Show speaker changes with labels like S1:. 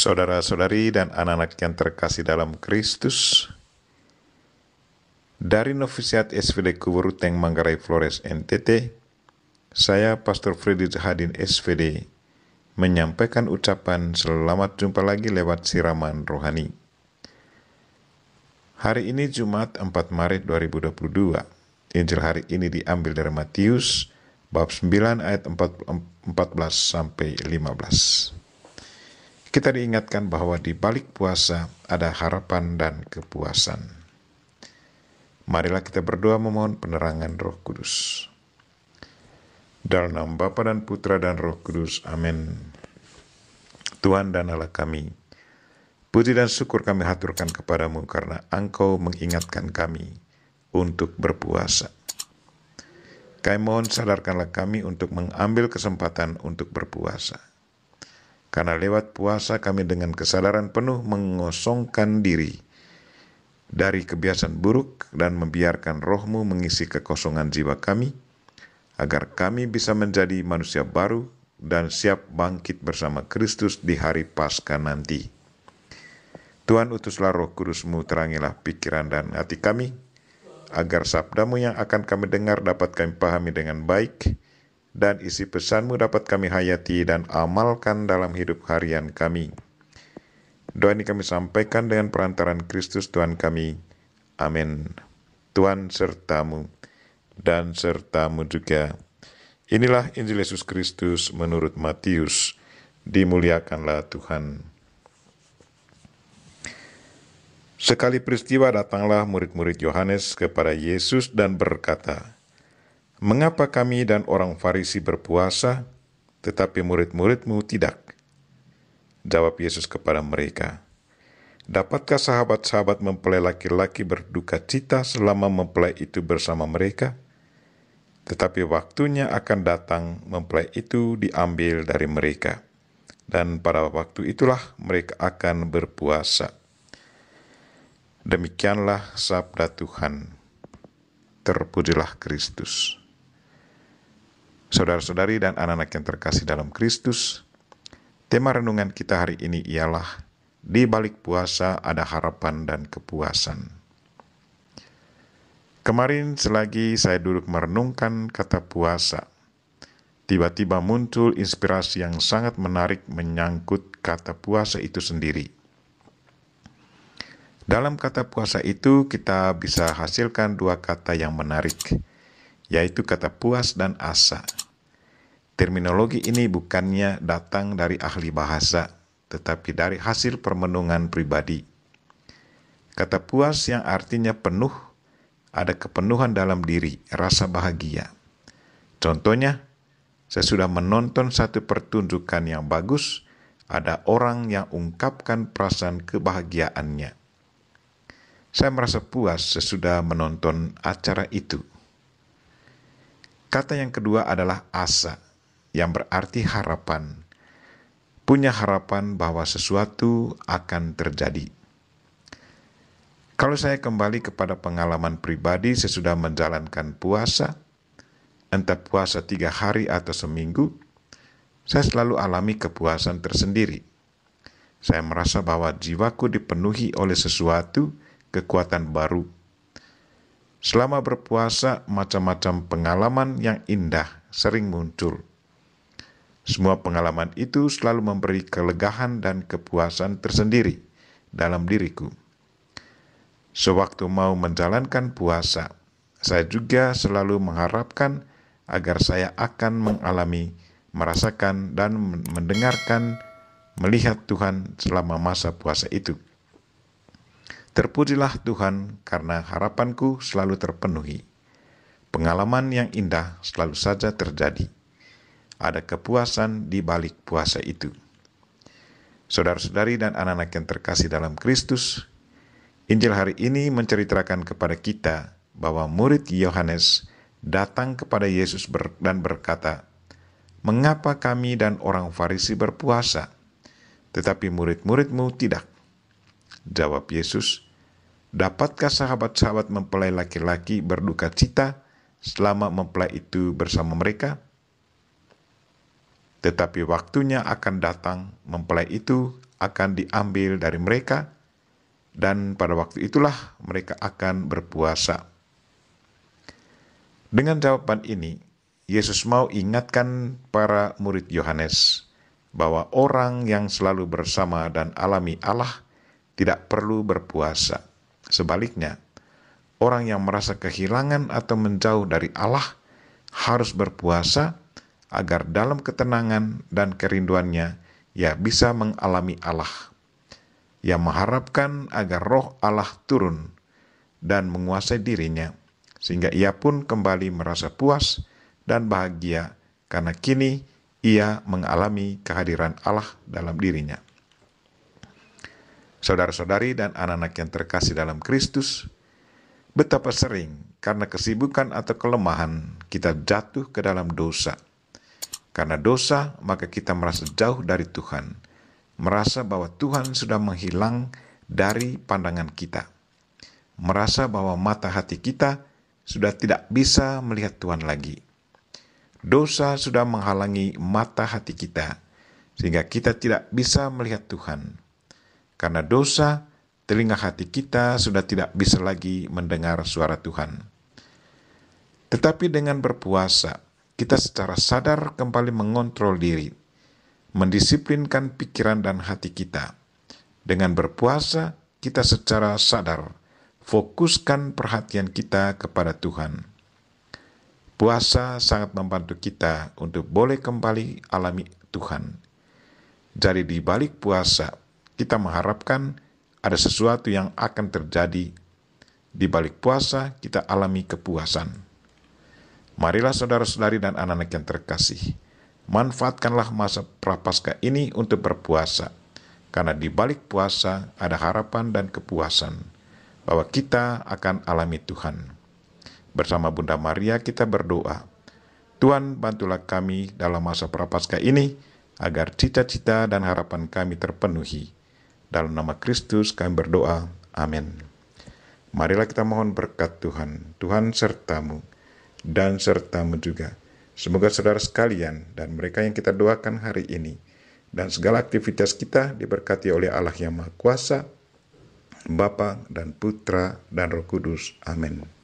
S1: Saudara-saudari dan anak-anak yang terkasih dalam Kristus, dari Novisiat SVD Kuburuteng Manggarai Flores NTT, saya Pastor Freddy Zahadin SVD menyampaikan ucapan selamat jumpa lagi lewat siraman rohani. Hari ini Jumat 4 Maret 2022. Injil hari ini diambil dari Matius bab 9 ayat 14 sampai 15. Kita diingatkan bahwa di balik puasa ada harapan dan kepuasan. Marilah kita berdoa memohon penerangan Roh Kudus. Dalam nama Bapa dan Putra dan Roh Kudus. Amin. Tuhan dan Allah kami, puji dan syukur kami haturkan kepadamu karena Engkau mengingatkan kami untuk berpuasa. Kami mohon sadarkanlah kami untuk mengambil kesempatan untuk berpuasa. Karena lewat puasa kami dengan kesadaran penuh mengosongkan diri dari kebiasaan buruk dan membiarkan Roh-Mu mengisi kekosongan jiwa kami, agar kami bisa menjadi manusia baru dan siap bangkit bersama Kristus di hari Paskah nanti. Tuhan, utuslah Roh Kudus-Mu, terangilah pikiran dan hati kami, agar sabda-Mu yang akan kami dengar dapat kami pahami dengan baik, dan isi pesan-Mu dapat kami hayati dan amalkan dalam hidup harian kami. Doa ini kami sampaikan dengan perantaran Kristus Tuhan kami. Amin. Tuhan sertamu dan sertamu juga. Inilah Injil Yesus Kristus menurut Matius. Dimuliakanlah Tuhan. Sekali peristiwa datanglah murid-murid Yohanes kepada Yesus dan berkata, "Mengapa kami dan orang Farisi berpuasa, tetapi murid-murid-Mu tidak?" Jawab Yesus kepada mereka, "Dapatkah sahabat-sahabat mempelai laki-laki berduka cita selama mempelai itu bersama mereka? Tetapi waktunya akan datang mempelai itu diambil dari mereka, dan pada waktu itulah mereka akan berpuasa." Demikianlah sabda Tuhan. Terpujilah Kristus. Saudara-saudari dan anak-anak yang terkasih dalam Kristus, tema renungan kita hari ini ialah di balik puasa ada harapan dan kepuasan. Kemarin selagi saya duduk merenungkan kata puasa, tiba-tiba muncul inspirasi yang sangat menarik menyangkut kata puasa itu sendiri. Dalam kata puasa itu kita bisa hasilkan dua kata yang menarik, yaitu kata puas dan asa. Terminologi ini bukannya datang dari ahli bahasa, tetapi dari hasil permenungan pribadi. Kata puas yang artinya penuh, ada kepenuhan dalam diri, rasa bahagia. Contohnya, saya sudah menonton satu pertunjukan yang bagus, ada orang yang ungkapkan perasaan kebahagiaannya. Saya merasa puas sesudah menonton acara itu. Kata yang kedua adalah asa, yang berarti harapan. Punya harapan bahwa sesuatu akan terjadi. Kalau saya kembali kepada pengalaman pribadi sesudah menjalankan puasa, entah puasa 3 hari atau seminggu, saya selalu alami kepuasan tersendiri. Saya merasa bahwa jiwaku dipenuhi oleh sesuatu, kekuatan baru. Selama berpuasa, macam-macam pengalaman yang indah sering muncul. Semua pengalaman itu selalu memberi kelegaan dan kepuasan tersendiri dalam diriku. Sewaktu mau menjalankan puasa, saya juga selalu mengharapkan agar saya akan mengalami, merasakan, dan mendengarkan, melihat Tuhan selama masa puasa itu. Terpujilah Tuhan karena harapanku selalu terpenuhi. Pengalaman yang indah selalu saja terjadi. Ada kepuasan di balik puasa itu. Saudara-saudari dan anak-anak yang terkasih dalam Kristus, Injil hari ini menceritakan kepada kita bahwa murid Yohanes datang kepada Yesus dan berkata, "Mengapa kami dan orang Farisi berpuasa, tetapi murid-murid-Mu tidak?" Jawab Yesus, "Dapatkah sahabat-sahabat mempelai laki-laki berduka cita selama mempelai itu bersama mereka?" Tetapi waktunya akan datang, mempelai itu akan diambil dari mereka, dan pada waktu itulah mereka akan berpuasa. Dengan jawaban ini, Yesus mau ingatkan para murid Yohanes bahwa orang yang selalu bersama dan alami Allah tidak perlu berpuasa. Sebaliknya, orang yang merasa kehilangan atau menjauh dari Allah harus berpuasa agar dalam ketenangan dan kerinduannya ia bisa mengalami Allah. Ia mengharapkan agar roh Allah turun dan menguasai dirinya, sehingga ia pun kembali merasa puas dan bahagia karena kini ia mengalami kehadiran Allah dalam dirinya. Saudara-saudari dan anak-anak yang terkasih dalam Kristus, betapa sering karena kesibukan atau kelemahan kita jatuh ke dalam dosa. Karena dosa, maka kita merasa jauh dari Tuhan, merasa bahwa Tuhan sudah menghilang dari pandangan kita, merasa bahwa mata hati kita sudah tidak bisa melihat Tuhan lagi. Dosa sudah menghalangi mata hati kita, sehingga kita tidak bisa melihat Tuhan. Karena dosa, telinga hati kita sudah tidak bisa lagi mendengar suara Tuhan. Tetapi dengan berpuasa, kita secara sadar kembali mengontrol diri, mendisiplinkan pikiran dan hati kita. Dengan berpuasa, kita secara sadar fokuskan perhatian kita kepada Tuhan. Puasa sangat membantu kita untuk boleh kembali alami Tuhan. Jadi di balik puasa, kita mengharapkan ada sesuatu yang akan terjadi. Di balik puasa, kita alami kepuasan. Marilah saudara-saudari dan anak-anak yang terkasih, manfaatkanlah masa prapaskah ini untuk berpuasa, karena di balik puasa ada harapan dan kepuasan, bahwa kita akan alami Tuhan. Bersama Bunda Maria kita berdoa, Tuhan bantulah kami dalam masa prapaskah ini, agar cita-cita dan harapan kami terpenuhi. Dalam nama Kristus kami berdoa, amin. Marilah kita mohon berkat Tuhan. Tuhan sertamu dan sertamu juga. Semoga saudara sekalian dan mereka yang kita doakan hari ini dan segala aktivitas kita diberkati oleh Allah yang Maha Kuasa, Bapa dan Putra dan Roh Kudus. Amin.